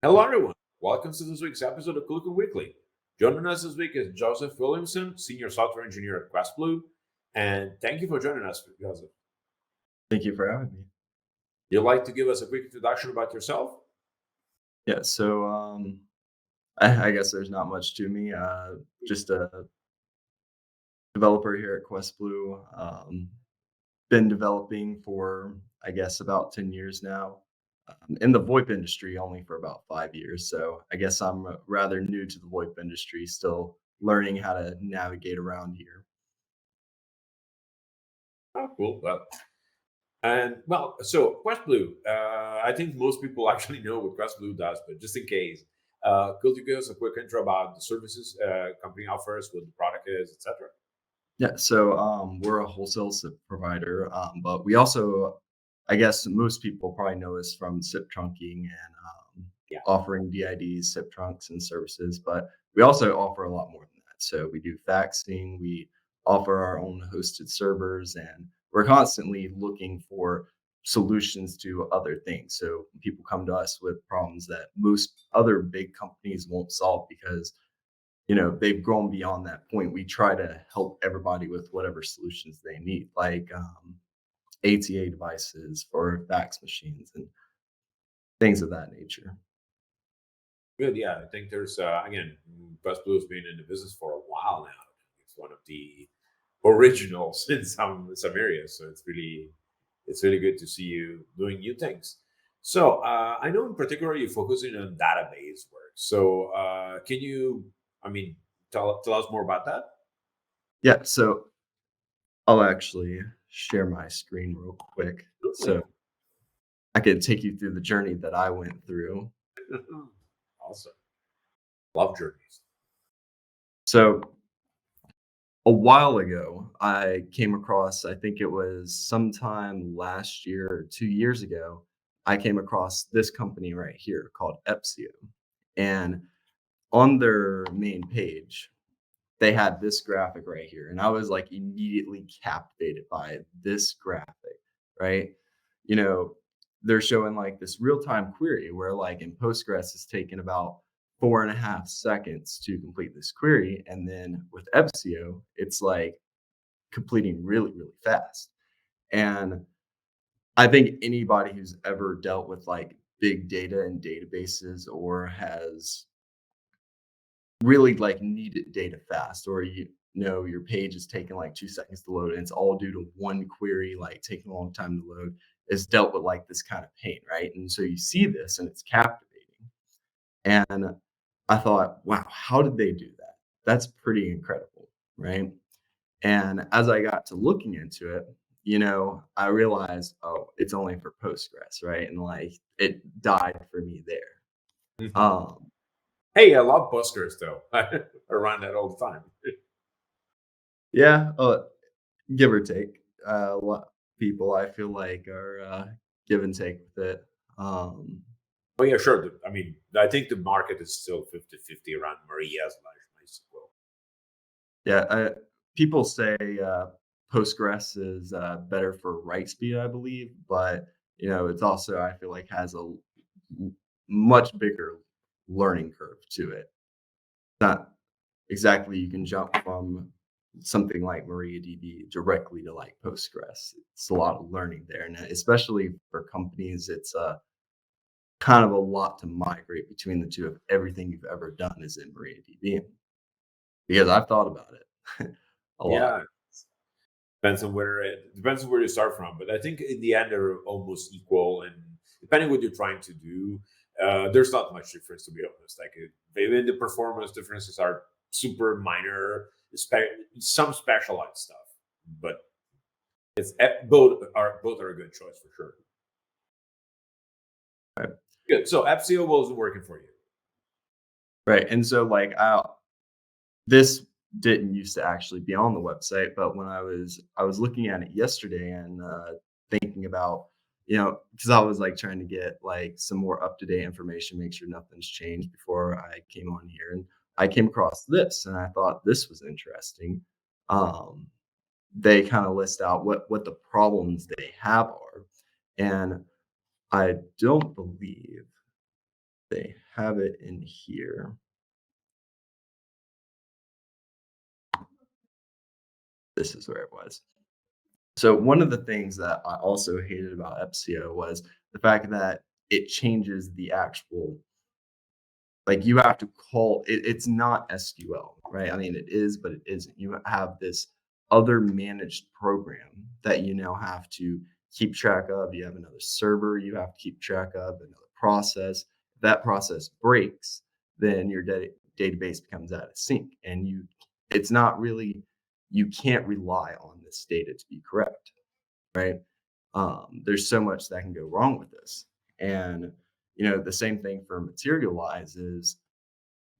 Hello, everyone. Welcome to this week's episode of ClueCon Weekly. Joining us this week is Joseph Williamson, Senior Software Engineer at QuestBlue. And thank you for joining us, Joseph. Thank you for having me. You'd like to give us a quick introduction about yourself? Yeah, so I guess there's not much to me. Just a developer here at QuestBlue. Been developing for I guess about 10 years now. In the VoIP industry, only for about 5 years. So I guess I'm rather new to the VoIP industry, still learning how to navigate around here. Oh, cool. So QuestBlue, I think most people actually know what QuestBlue does, but just in case, could you give us a quick intro about the services company offers, what the product is, etc.? Yeah, so we're a wholesale SIP provider, but we also, I guess most people probably know us from SIP trunking and Yeah. offering DIDs, SIP trunks, and services. But we also offer a lot more than that. So we do faxing, we offer our own hosted servers, and we're constantly looking for solutions to other things. So people come to us with problems that most other big companies won't solve because they've grown beyond that point. We try to help everybody with whatever solutions they need, like ATA devices for fax machines and things of that nature. Good. Yeah, I think there's again, QuestBlue has been in the business for a while now. It's one of the originals in some areas, so it's really good to see you doing new things. So I know in particular you're focusing on database work. So can you, I mean, tell us more about that? Yeah, so I'll actually share my screen real quick so Absolutely. I could take you through the journey that I went through. Awesome. Love journeys. So a while ago, I came across, I think it was sometime last year or 2 years ago, I came across this company right here called Epsio. And on their main page, they had this graphic right here. And I was like immediately captivated by this graphic, right? You know, they're showing like this real-time query where like in Postgres it's taken about 4.5 seconds to complete this query. And then with Epsio, it's like completing really, really fast. And I think anybody who's ever dealt with like big data and databases or has really like needed data fast, or your page is taking like 2 seconds to load and it's all due to one query like taking a long time to load, is dealt with like this kind of pain, right? And so you see this and it's captivating. And I thought, wow, how did they do that? That's pretty incredible, right? And as I got to looking into it, I realized, oh, it's only for Postgres, right? And like it died for me there. Mhm. um Hey, I love buskers though. I run that all the time. yeah, give or take. A lot people I feel like are give and take with it. Um, Oh yeah, sure. I mean, I think the market is still 50-50 around Maria's MySQL. yeah, people say Postgres is better for write speed, I believe, but it's also I feel like has a much bigger learning curve to it. Not exactly you can jump from something like MariaDB directly to like Postgres. It's a lot of learning there, and especially for companies, it's kind of a lot to migrate between the two if everything you've ever done is in MariaDB. Because I've thought about it a lot. Yeah, depends on where you start from, but I think in the end they're almost equal, and depending what you're trying to do, there's not much difference to be honest. Like maybe the performance differences are super minor, some specialized stuff, but both are a good choice for sure. Right. Good. So FCO wasn't working for you. Right. And so like this didn't used to actually be on the website, but when I was looking at it yesterday and thinking about, because I was like trying to get like some more up to date information, make sure nothing's changed before I came on here, and I came across this, and I thought this was interesting. Um, they kind of list out what the problems they have are, and I don't believe They have it in here. This is where it was. So one of the things that I also hated about Epsio was the fact that it changes the actual, like, you have to call it, it's not SQL, right? I mean, it is, but it isn't. You have this other managed program that you now have to keep track of. You have another server you have to keep track of, another process. If that process breaks, then your database becomes out of sync, and it's not really, you can't rely on this data to be correct, right? There's so much that can go wrong with this. And the same thing for Materialize is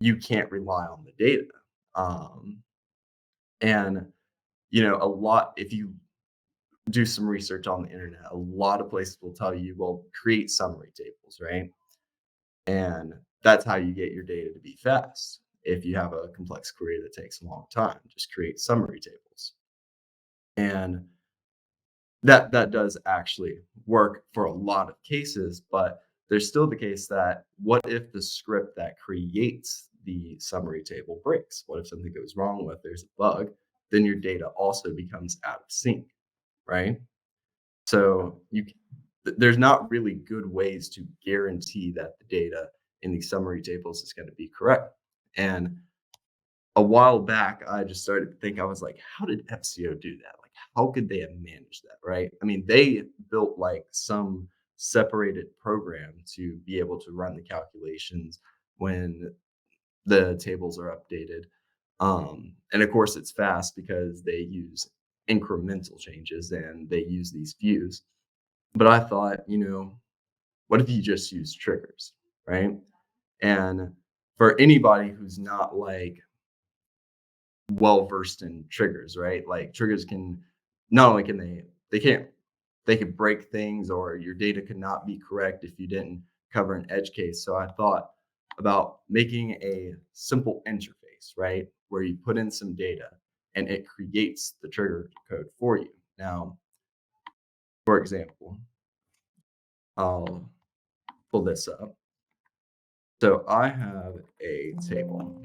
you can't rely on the data. Um, and a lot, if you do some research on the internet, a lot of places will tell you, well, create summary tables, right? And that's how you get your data to be fast. If you have a complex query that takes a long time, just create summary tables. And that does actually work for a lot of cases, but there's still the case that what if the script that creates the summary table breaks? What if something goes wrong with there's a bug? Then your data also becomes out of sync, right? So there's not really good ways to guarantee that the data in these summary tables is going to be correct. And a while back, I just started to think, I was like, how did FCO do that? Like, how could they have managed that, right? I mean, they built like some separated program to be able to run the calculations when the tables are updated. And of course, it's fast because they use incremental changes and they use these views. But I thought, what if you just use triggers, right? And for anybody who's not like well versed in triggers, right? Like triggers can, not only can they can't they could break things, or your data could not be correct if you didn't cover an edge case. So I thought about making a simple interface, right? Where you put in some data and it creates the trigger code for you. Now, for example, I'll pull this up. So I have a table.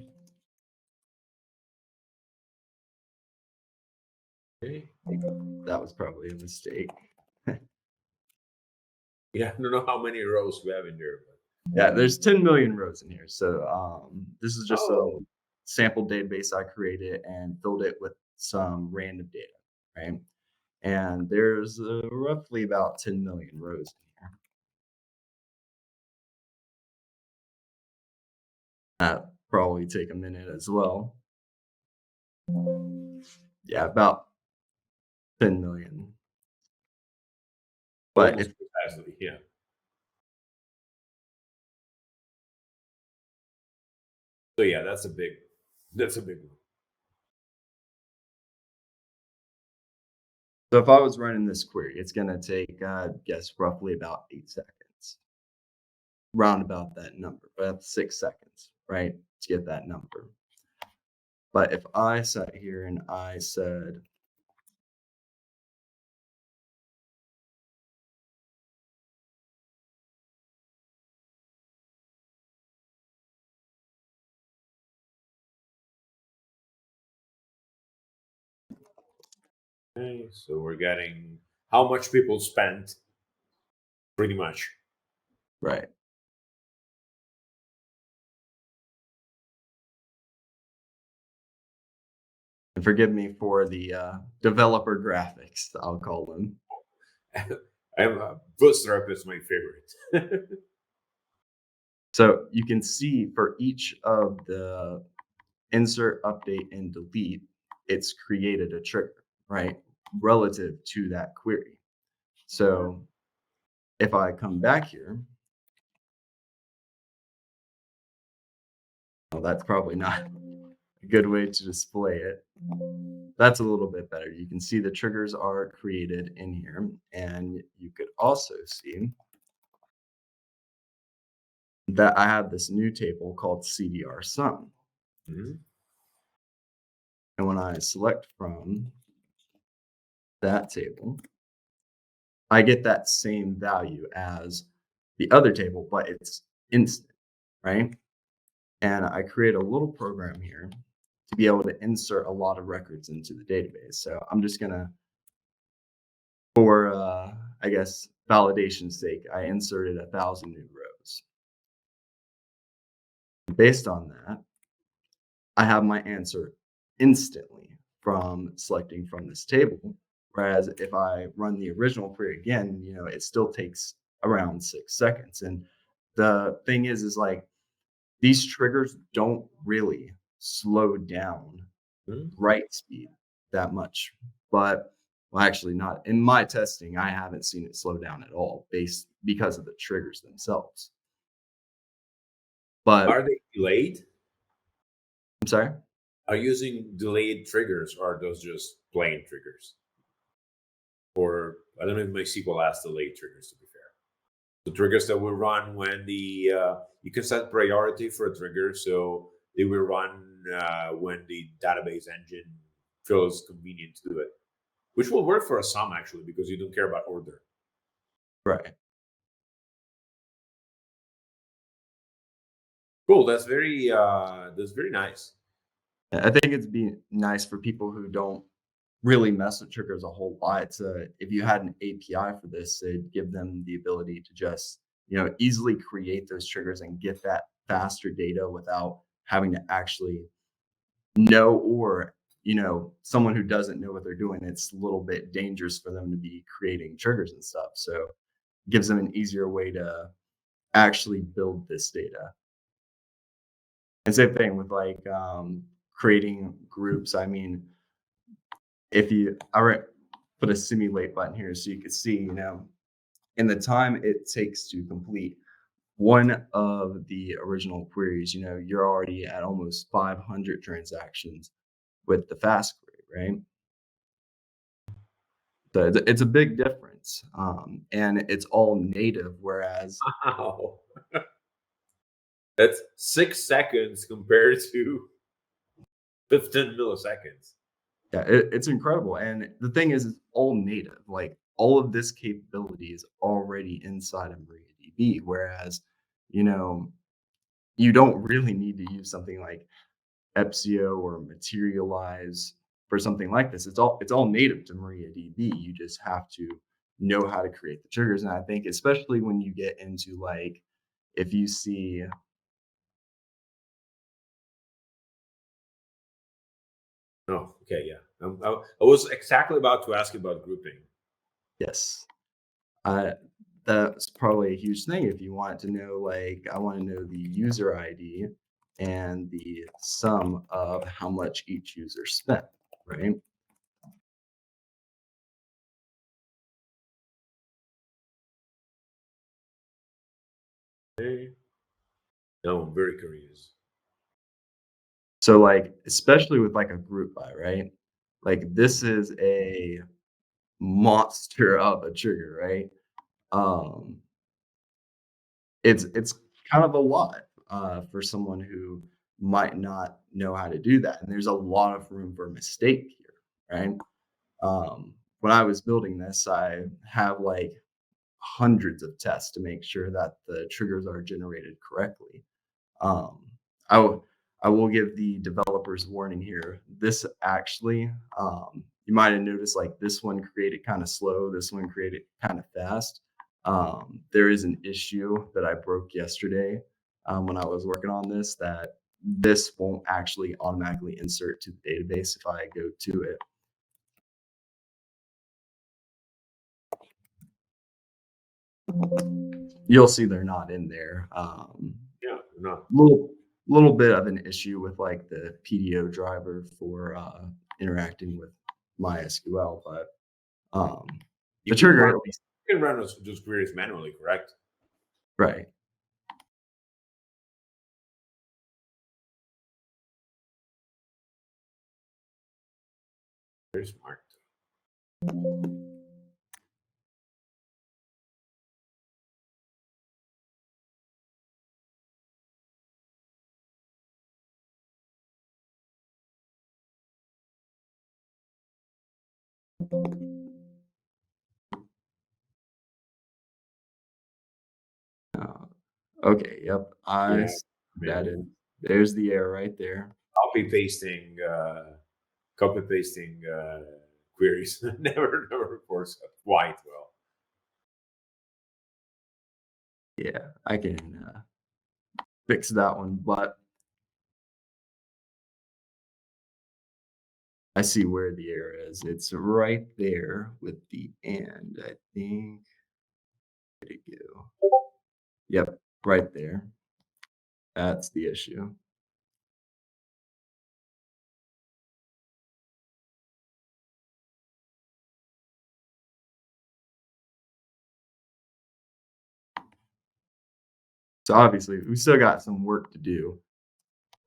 Okay. That was probably a mistake. Yeah, I don't know how many rows we have in there, but Yeah, there's 10 million rows in here. So this is just a oh, sample database I created and filled it with some random data, right? And there's roughly about 10 million rows in here. That probably take a minute as well. Yeah, about 10 million. But almost if precisely. Yeah. So yeah, that's a big one. so if I was running this query, it's gonna take, I guess, roughly about 8 seconds, round about that number, about 6 seconds, right, to get that number. But if I sat here and I said, Okay, so we're getting how much people spent, pretty much. right, and forgive me for the developer graphics, I'll call them. I'm Bootstrap is my favorite. So you can see for each of the insert, update, and delete, it's created a trigger, right? Relative to that query. So if I come back here, well, that's probably not a good way to display it. That's a little bit better. You can see the triggers are created in here, and you could also see that I have this new table called CDR sum. Mhm. And when I select from that table, I get that same value as the other table, but it's instant. right? And I create a little program here to be able to insert a lot of records into the database. So I'm just gonna, for I guess validation's sake, I inserted 1,000 new rows. Based on that, I have my answer instantly from selecting from this table. Whereas if I run the original query again, it still takes around 6 seconds. And the thing is like these triggers don't really slow down Mhm. write speed that much. But well, actually not in my testing, I haven't seen it slow down at all based because of the triggers themselves. But Are they delayed? I'm sorry. Are you using delayed triggers, or are those just plain triggers? Or I don't know if MySQL has delayed triggers, to be fair. The triggers that will run when you can set priority for a trigger, so they will run when the database engine feels convenient to do it, which will work for some actually because you don't care about order. Right. Cool. That's very nice. I think it'd be nice for people who don't really mess with triggers a whole lot. If you had an API for this, it'd give them the ability to just, easily create those triggers and get that faster data without having to actually know, or, someone who doesn't know what they're doing, it's a little bit dangerous for them to be creating triggers and stuff. So it gives them an easier way to actually build this data. And same thing with like creating groups. I mean, if you put a simulate button here so you can see, in the time it takes to complete one of the original queries, you're already at almost 500 transactions with the fast query, right? So it's a big difference, and it's all native. Whereas, Wow, that's 6 seconds compared to 15 milliseconds. yeah, it's incredible. And the thing is, it's all native. Like all of this capability is already inside of MariaDB. Whereas, you know, you don't really need to use something like Epsio or Materialize for something like this. It's all native to MariaDB. You just have to know how to create the triggers. And I think especially when you get into like if you see Oh, okay, yeah. I was exactly about to ask about grouping. yes, uh, that's probably a huge thing if you want to know, like, I want to know the user ID and the sum of how much each user spent, right? Okay. No, I'm very curious. So, like, especially with like a group by, right? Like, this is a monster of a trigger, right? Um, it's kind of a lot for someone who might not know how to do that, and there's a lot of room for mistake here, right? When I was building this, I have like hundreds of tests to make sure that the triggers are generated correctly. Um, I will I will give the developers warning here. This actually, you might have noticed like this one created kind of slow, this one created kind of fast. There is an issue that I broke yesterday when I was working on this, that this won't actually automatically insert to the database if I go to it. You'll see they're not in there. Yeah, no. Little bit of an issue with like the PDO driver for interacting with MySQL, but You the can trigger run at least you can run those queries manually, correct? right. Very smart. Okay, yep. Yeah. That Man, is there's the error right there. copy pasting, copy pasting queries never works out quite well. Yeah, I can, fix that one, but I see where the error is. It's right there with the "and," I think. Where'd it go? Yep, right there. That's the issue. So, obviously, we still got some work to do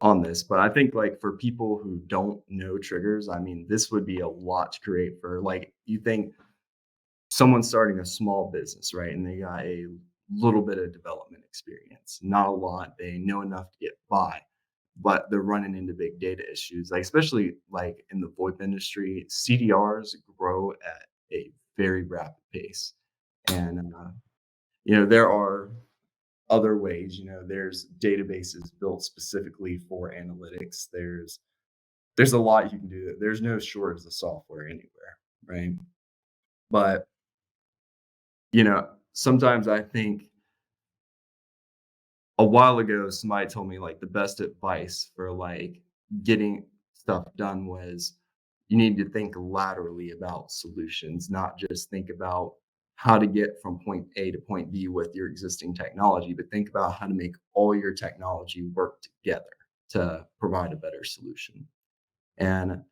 on this, but I think, like, for people who don't know triggers, I mean, this would be a lot to create for, like, you think someone starting a small business, right? And they got a little bit of development experience, not a lot. They know enough to get by, but they're running into big data issues. Like especially like in the VoIP industry, CDRs grow at a very rapid pace, and there are other ways. There's databases built specifically for analytics. There's a lot you can do. There's no shortage of software anywhere, right? But sometimes I think a while ago, somebody told me like the best advice for like getting stuff done was you need to think laterally about solutions, not just think about how to get from point A to point B with your existing technology, but think about how to make all your technology work together to provide a better solution. And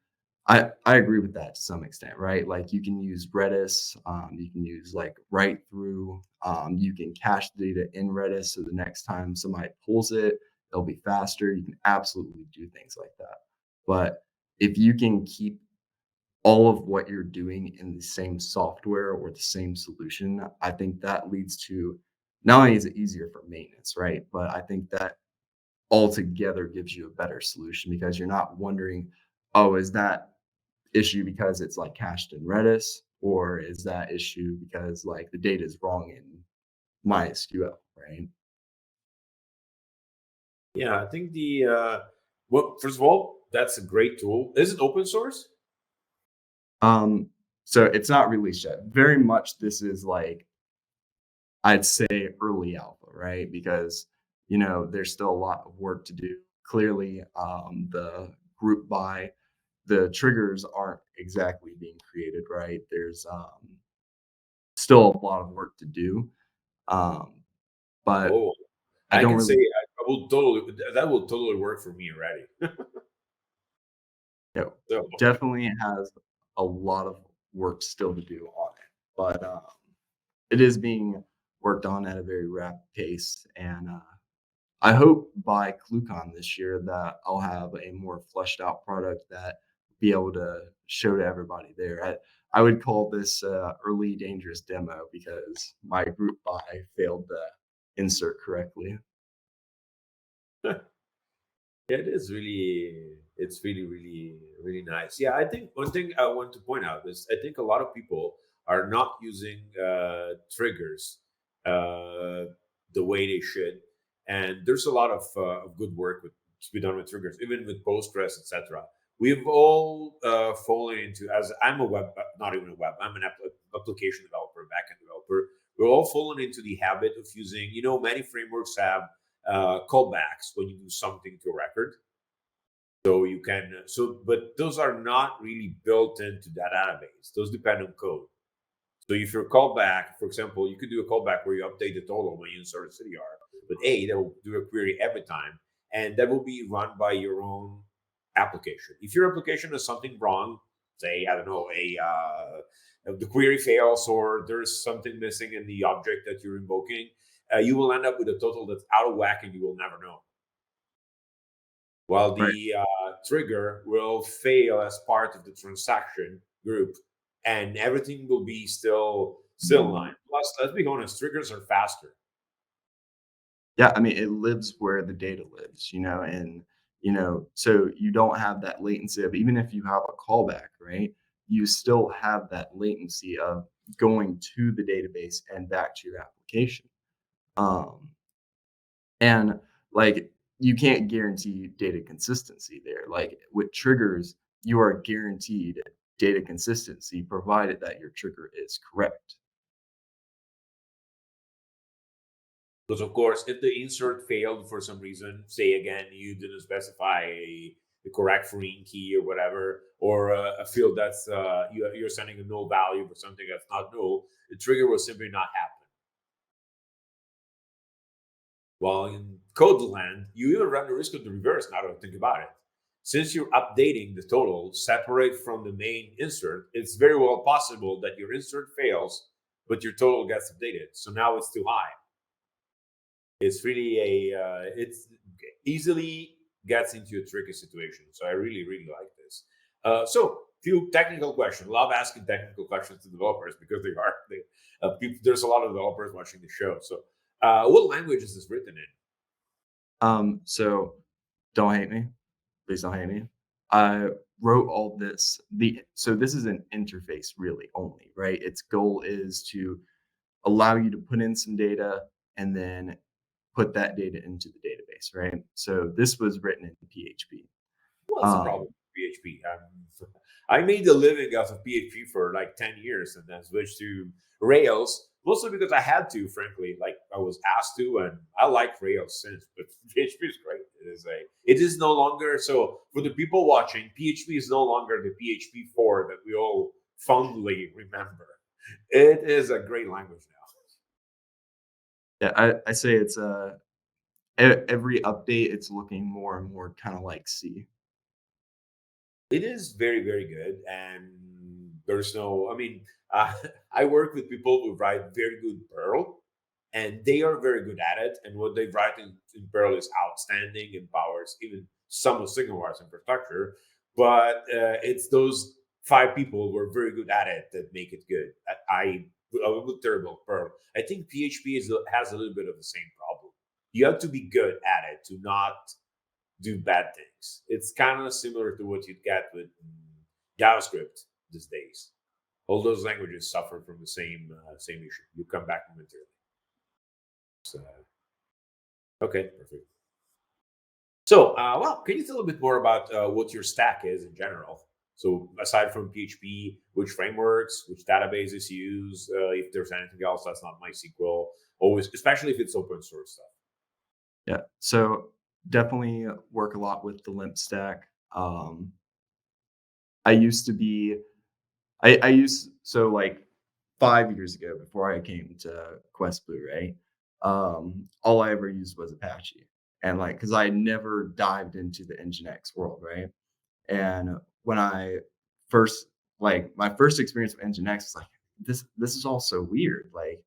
I agree with that to some extent, right? Like you can use Redis, you can use like write through, you can cache the data in Redis so the next time somebody pulls it, it'll be faster. You can absolutely do things like that. But if you can keep all of what you're doing in the same software or the same solution, I think that leads to not only is it easier for maintenance, right? But I think that altogether gives you a better solution because you're not wondering, oh, is that issue because it's like cached in Redis, or is that issue because like the data is wrong in MySQL, right? Yeah, I think the well, first of all, that's a great tool. Is it open source? Um, so it's not released yet. Very much this is like I'd say early alpha, right? Because there's still a lot of work to do. Clearly, the group by the triggers aren't exactly being created, right? There's still a lot of work to do. Um, but Oh, I I don't can say really I will totally that will totally work for me already. know. So Definitely has a lot of work still to do on it, but it is being worked on at a very rapid pace, and I hope by ClueCon this year that I'll have a more fleshed out product that be able to show to everybody there. I would call this early dangerous demo because my group buy failed to insert correctly. yeah, it's really nice. Yeah, I think one thing I want to point out is I think a lot of people are not using triggers uh, the way they should, and there's a lot of good work to be done with triggers, even with Postgres, etc. We've all fallen into, as I'm a not even a web, I'm an application developer, backend developer. We're all fallen into the habit of using, many frameworks have callbacks when you do something to a record. So you can, but those are not really built into that database. Those depend on code. So if your callback, for example, you could do a callback where you update the total when you insert a CDR, but that will do a query every time, and that will be run by your own application. If your application has something wrong, say I don't know, the query fails or there's something missing in the object that you're invoking, you will end up with a total that's out of whack, and you will never know. While Right. the trigger will fail as part of the transaction group, and everything will be still in line. Plus, let's be honest, triggers are faster. Yeah, I mean, it lives where the data lives, and so you don't have that latency of even if you have a callback, right? You still have that latency of going to the database and back to your application. Um, and like you can't guarantee data consistency there. Like with triggers, you are guaranteed data consistency provided that your trigger is correct. Because of course, if the insert failed for some reason, say again you didn't specify the correct foreign key or whatever, or a field that's you're sending a null value for something that's not null, the trigger will simply not happen. While in code land, you even run the risk of the reverse. Now that I think about it, since you're updating the total separate from the main insert, it's very well possible that your insert fails, but your total gets updated. So now it's too high. It's really it's easily gets into a tricky situation. So I really like this. So few technical questions. Love asking technical questions to developers because there's a lot of developers watching the show. So what language is this written in? So don't hate me. Please don't hate me. I wrote all this. So this is an interface really only, right? Its goal is to allow you to put in some data and then put that data into the database, right? So this was written in PHP. What's the problem Um, with PHP? I made a living out of PHP for like 10 years and then switched to Rails, mostly because I had to, frankly. Like I was asked to, and I like Rails since, but PHP is great. It is no longer so for the people watching, PHP is no longer the PHP 4 that we all fondly remember. It is a great language now. yeah, I say it's every update it's looking more and more kind of like C. It is very good, and there's no. I mean, uh, I work with people who write very good Perl, and they are very good at it. And what they write in Perl is outstanding and powers even some of SignalWire's infrastructure. But it's those 5 people who are very good at it that make it good. I'm terrible at Perl. I think PHP has a little bit of the same problem. You have to be good at it to not do bad things. It's kind of similar to what you'd get with JavaScript these days. All those languages suffer from the same issue. You come back momentarily. So, okay, perfect. So, well, can you tell a bit more about what your stack is in general? So, aside from PHP, which frameworks, which databases you use, if there's anything else that's not MySQL, always, especially if it's open source stuff. Yeah. So definitely work a lot with the limp stack. I used to be I used so like 5 years ago before I came to QuestBlue, right? All I ever used was Apache. And like because I never dived into the Nginx world, right? And when I first my first experience with Nginx was like, this is all so weird. Like,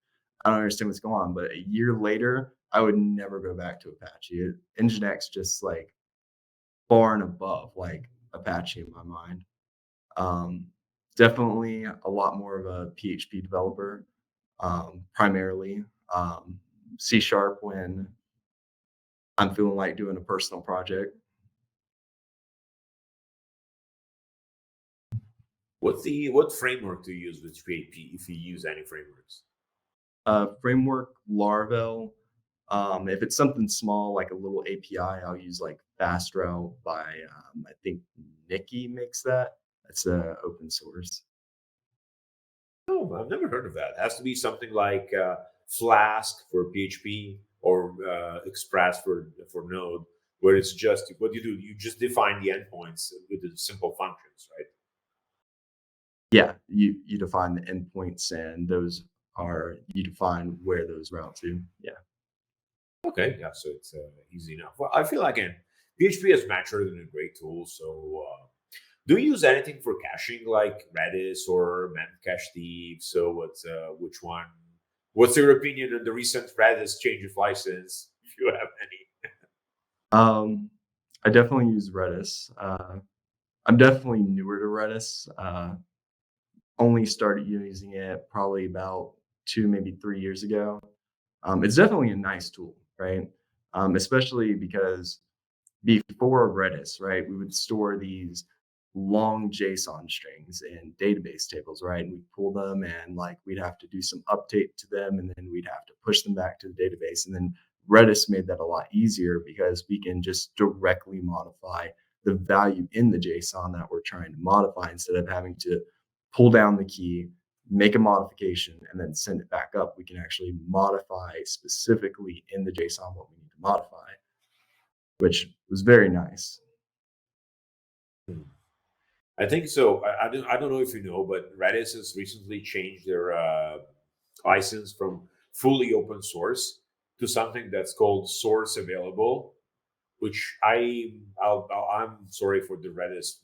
I don't understand what's going on. But a year later, I would never go back to Apache. Nginx just like far and above like Apache in my mind. Um, Definitely a lot more of a PHP developer, primarily. C sharp when I'm feeling like doing a personal project. What framework do you use with PHP if you use any frameworks? Framework Laravel. If it's something small like a little API, I'll use like FastRoute by I think Nikki makes that. That's open source. Oh, I've never heard of that. It has to be something like Flask for PHP or Express for Node, where it's just what you do. You just define the endpoints with the simple functions, right? Yeah, you define the endpoints, and those are you define where those route to. Yeah. Okay, yeah. So it's easy enough. Well, I feel like PHP has matured in a great tool. So, do you use anything for caching like Redis or Memcached? So, which one? What's your opinion on the recent Redis change of license? If you have any. Um, I definitely use Redis. I'm definitely newer to Redis. Only started using it probably about 2, maybe 3 years ago. It's definitely a nice tool, right? Especially because before Redis, right, we would store these long JSON strings in database tables, right? And we'd pull them and like we'd have to do some update to them and then we'd have to push them back to the database. And then Redis made that a lot easier because we can just directly modify the value in the JSON that we're trying to modify instead of having to pull down the key, make a modification, and then send it back up. We can actually modify specifically in the JSON what we need to modify, which was very nice. I think so. I don't know if you know, but Redis has recently changed their license from fully open source to something that's called source available. Which I'm sorry for the Redis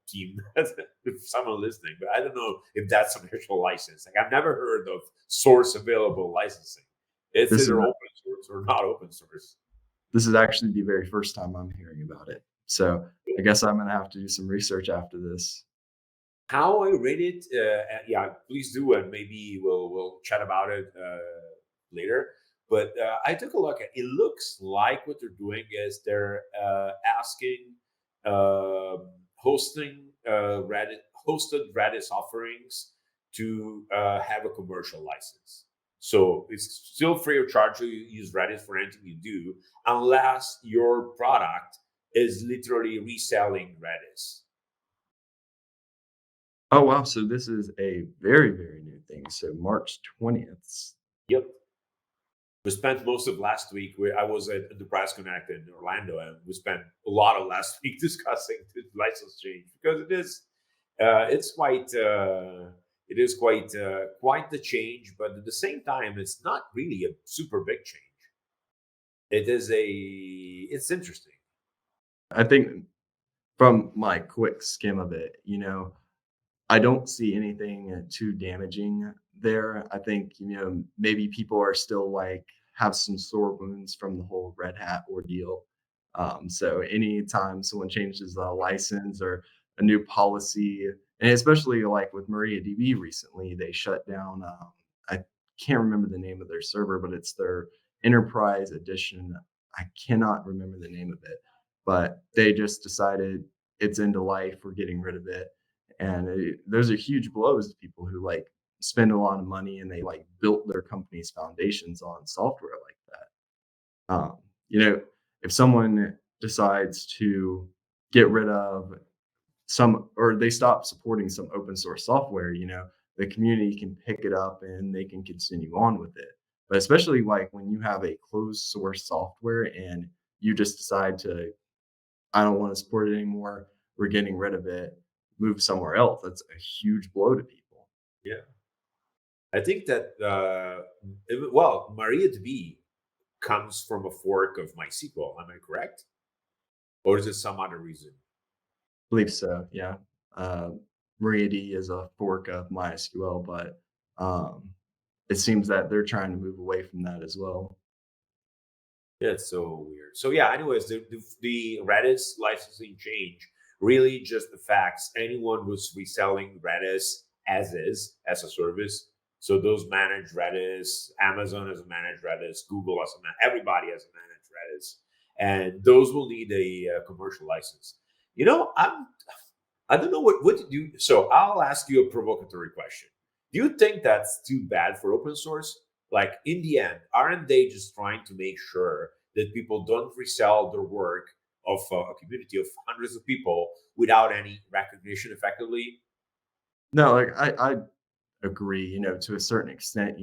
team, if someone listening, but I don't know if that's an actual license. Like I've never heard of source available licensing. It's This is either open source or not open source. this is actually the very first time I'm hearing about it. So I guess I'm gonna have to do some research after this. How I rate it, yeah, please do, and maybe we'll chat about it later. But I took a look at. It looks like what they're doing is they're asking hosting Reddit hosted Redis offerings to have a commercial license. So it's still free of charge to use Redis for anything you do, unless your product is literally reselling Redis. Oh wow, so this is a very, very new thing. So March 20th. Yep. We spent most of last week. I was at the Price Connect in Orlando, and we spent a lot of last week discussing the license change because it's quite the change, but at the same time, it's not really a super big change. It's interesting. I think from my quick skim of it, I don't see anything too damaging there. I think, maybe people are still like have some sore wounds from the whole Red Hat ordeal. So anytime someone changes a license or a new policy, and especially like with MariaDB recently, they shut down. I can't remember the name of their server, but it's their enterprise edition. I cannot remember the name of it, but they just decided it's end of life. We're getting rid of it, and those are huge blows to people who like spend a lot of money and they like built their company's foundations on software like that. You know, if someone decides to get rid of some or they stop supporting some open source software, the community can pick it up and they can continue on with it. But especially like when you have a closed source software and you just decide to, I don't want to support it anymore, we're getting rid of it, move somewhere else. That's a huge blow to people. Yeah, I think that well, MariaDB comes from a fork of MySQL. Am I correct? Or is it some other reason? Believe so, yeah. Uh, MariaDB is a fork of MySQL, but um, it seems that they're trying to move away from that as well. Yeah, it's so weird. So yeah, anyways, the Redis licensing change really just affects anyone who's reselling Redis as is, as a service. So those manage Redis, Amazon has a managed Redis, Google has everybody has a managed Redis, and those will need a commercial license. You know, I don't know what to do. So I'll ask you a provocatory question. Do you think that's too bad for open source? Like in the end, aren't they just trying to make sure that people don't resell their work of a community of hundreds of people without any recognition effectively? No, like I agree, to a certain extent,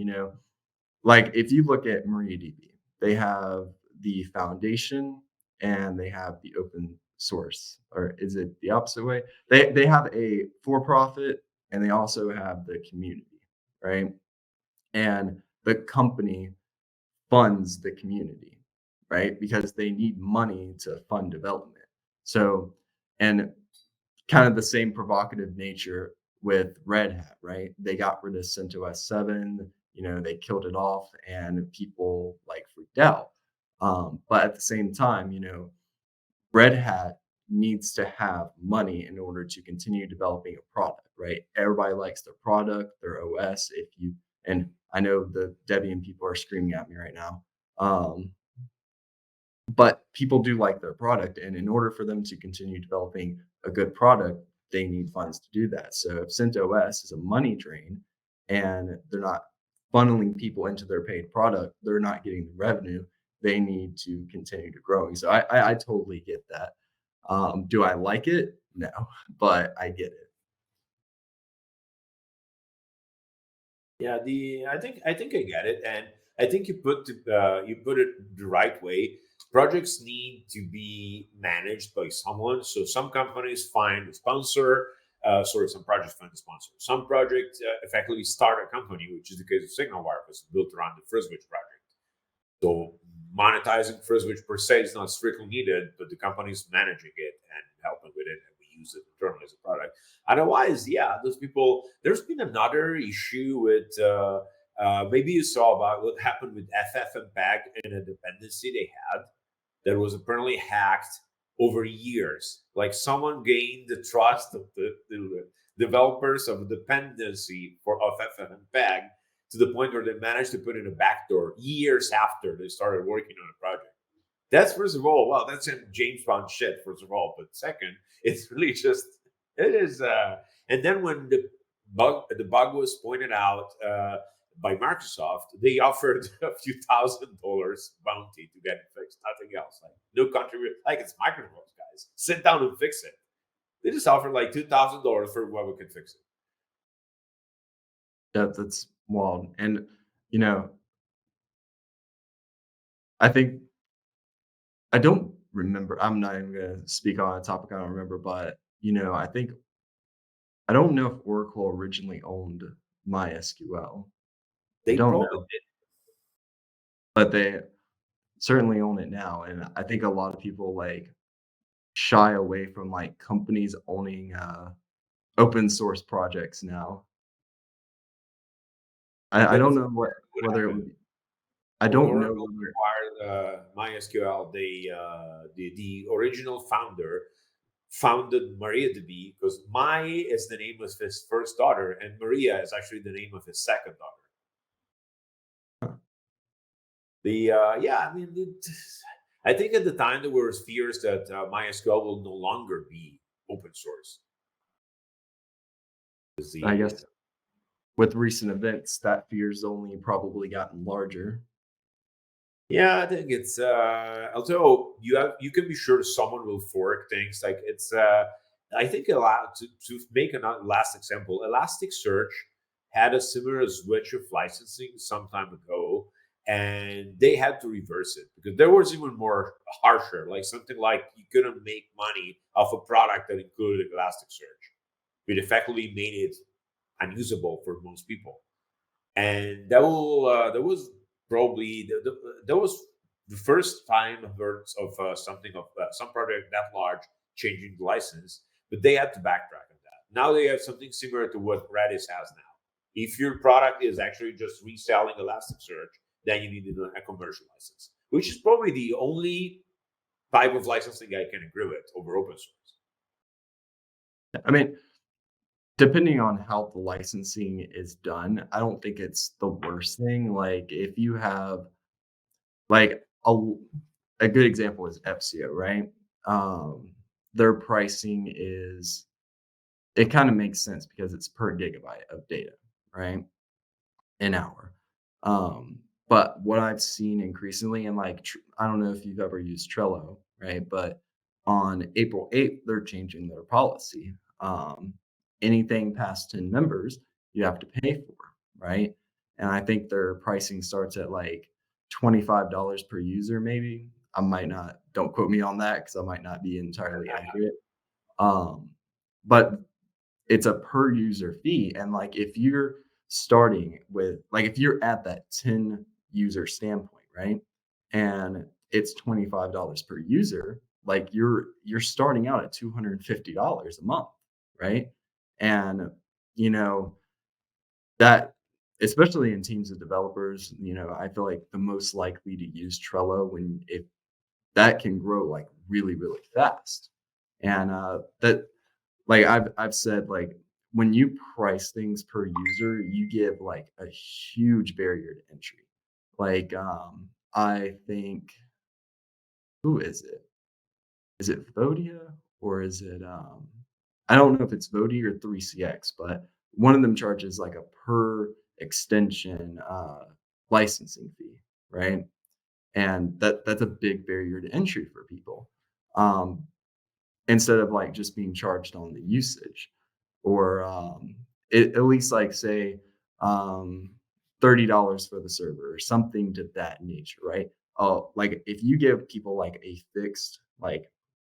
like if you look at MariaDB, they have the foundation and they have the open source. Or is it the opposite way? They have a for profit and they also have the community, right? And the company funds the community, right? Because they need money to fund development. So, and kind of the same provocative nature with Red Hat, right? They got rid of CentOS 7, they killed it off and people like freaked out. But at the same time, Red Hat needs to have money in order to continue developing a product, right? Everybody likes their product, their OS. And I know the Debian people are screaming at me right now. But people do like their product. And in order for them to continue developing a good product, they need funds to do that. So if CentOS is a money drain and they're not funneling people into their paid product, they're not getting the revenue. they need to continue to growing. So I totally get that. Do I like it? No, but I get it. Yeah, the I think I get it, and I think you put it the right way. Projects need to be managed by someone. So some companies find a sponsor. Sorry, some projects find a sponsor. Some projects effectively start a company, which is the case of SignalWire, was built around the FreeSwitch project. So monetizing FreeSwitch per se is not strictly needed, but the company's managing it and helping with it, and we use it internally as a product. Otherwise, yeah, those people. There's been another issue with. Maybe you saw about what happened with FF and PAG and a dependency they had that was apparently hacked over years. Like someone gained the trust of the developers of a dependency of FF and PAG to the point where they managed to put in a backdoor years after they started working on a project. That's first of all, well, that's some James Bond shit, first of all. But second, it's really just it is and then when the bug was pointed out by Microsoft, they offered a few $1,000 bounty to get it fixed. Nothing else. Like no contribute. Like it's Microsoft guys. Sit down and fix it. They just offered like $2,000 for whoever could fix it. That's wild. And you know, I think I don't remember. I'm not even gonna speak on a topic I don't remember, but I think I don't know if Oracle originally owned MySQL. I They don't probably know, but they certainly own it now. And I think a lot of people like shy away from like companies owning open source projects now. I did. don't That's know what whether it happened. would. I When don't know Oracle whether. acquired MySQL, the original founder founded Mariadb because Mai is the name of his first daughter, and Maria is actually the name of his second daughter. The Yeah, I mean, I think at the time there were fears that MySQL will no longer be open source. 'Cause I the guess with recent events, that fear's only probably gotten larger. Yeah, I think it's although you can be sure someone will fork things like it's I think to make a last example, Elasticsearch had a similar switch of licensing some time ago, and they had to reverse it because there was even more harsher, like something like you couldn't make money off a product that included Elasticsearch. It effectively made it unusable for most people, and that was probably that was the first time I've heard of something of some project that large changing the license, but they had to backtrack on that. Now they have something similar to what Redis has now. If your product is actually just reselling Elasticsearch, then you need a commercial license, which is probably the only type of licensing I can agree with over open source. I mean, depending on how the licensing is done, I don't think it's the worst thing. Like if you have like a good example is FCO, right? Their pricing is it kind of makes sense because it's per gigabyte of data, right? An hour. Um, but what I've seen increasingly, and like I don't know if you've ever used Trello, right? But on April 8th, they're changing their policy. Anything past 10 members, you have to pay for, right? And I think their pricing starts at like $25 per user, maybe. I might not, don't quote me on that because I might not be entirely accurate. Um, but it's a per user fee. And like if you're starting with like if you're at that 10 user standpoint, right? And it's $25 per user, like you're starting out at $250 a month, right? And you know, that especially in teams of developers, I feel like the most likely to use Trello when if that can grow like really, really fast. And that like I've said, like when you price things per user, you give like a huge barrier to entry. Like I think who is it? Is it Vodia or is it I don't know if it's Vodia or 3CX, but one of them charges like a per extension licensing fee, right? and that's a big barrier to entry for people. Um, Instead of like just being charged on the usage, or at least like say um, $30 for the server or something to that nature, right? Like if you give people like a fixed like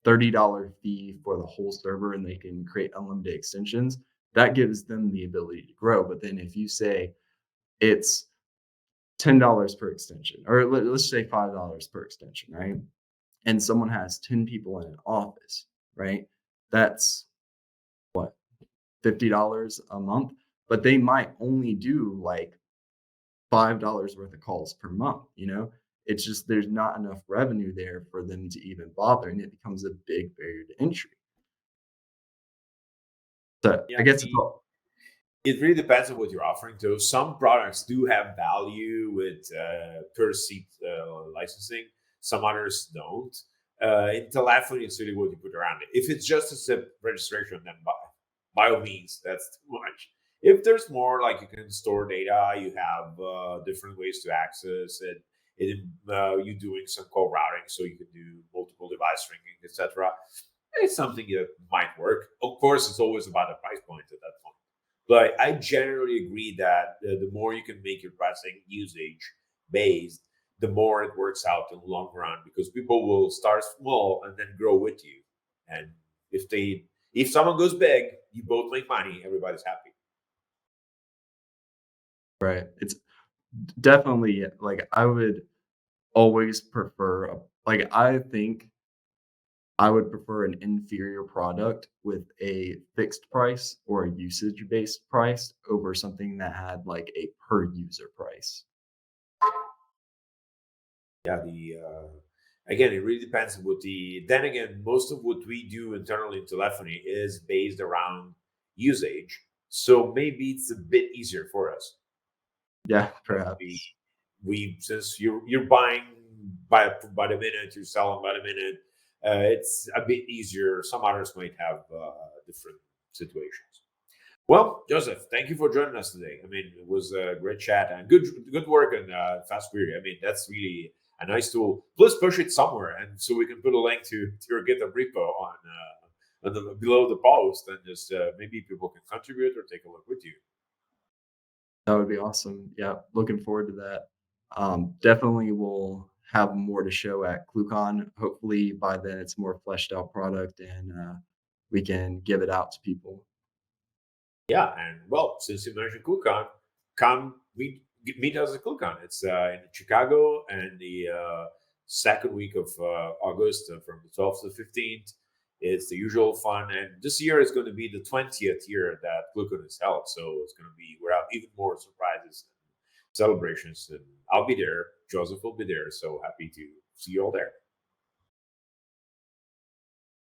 $30 fee for the whole server and they can create unlimited extensions, that gives them the ability to grow. But then if you say it's $10 per extension, or let's say $5 per extension, right? And someone has 10 people in an office, right? That's what, $50 a month, but they might only do like $5 worth of calls per month, you know? It's just there's not enough revenue there for them to even bother, and it becomes a big barrier to entry. So I Yeah, guess it's all it really depends on what you're offering. So some products do have value with per seat licensing. Some others don't. In telephony, it's really what you put around it. If it's just a SIP registration, then by all means, that's too much. If there's more, like you can store data, you have different ways to access it. You doing some call routing, so you can do multiple device ringing, etc. It's something that might work. Of course, it's always about the price point at that point. But I generally agree that the more you can make your pricing usage based, the more it works out in the long run because people will start small and then grow with you. And if someone goes big, you both make money, everybody's happy. right. It's definitely like I would always prefer like I think I would prefer an inferior product with a fixed price or a usage-based price over something that had like a per user price. Yeah, the again, it really depends on what the. Then again, most of what we do internally in telephony is based around usage, so maybe it's a bit easier for us. Yeah, We perhaps. we since you're buying by the minute, you're selling by the minute. It's a bit easier. Some others might have different situations. Well, Joseph, thank you for joining us today. I mean, it was a great chat and good work on FastQuery. I mean, that's really a nice tool. Please push it somewhere, and so we can put a link to your GitHub repo on the below the post, and just maybe people can contribute or take a look with you. That would be awesome. Yeah, looking forward to that. Definitely will have more to show at ClueCon. Hopefully by then it's a more fleshed out product and we can give it out to people. Yeah, and well, since you mentioned ClueCon, come meet us at ClueCon. It's in Chicago, and the second week of August, from the 12th to the 15th. It's the usual fun, and this year is going to be the 20th year that ClueCon is held. So it's going to be we're have even more surprises, and celebrations, and I'll be there. Joseph will be there. So happy to see you all there.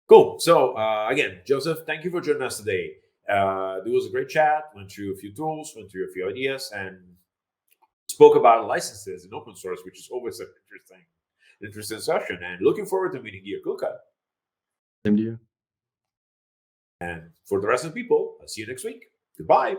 Cool. So again, Joseph, thank you for joining us today. It was a great chat. Went through a few tools, went through a few ideas, and spoke about licenses and open source, which is always an interesting session. And looking forward to meeting you at Luca. Same to you. And for the rest of the people, I'll see you next week. Goodbye.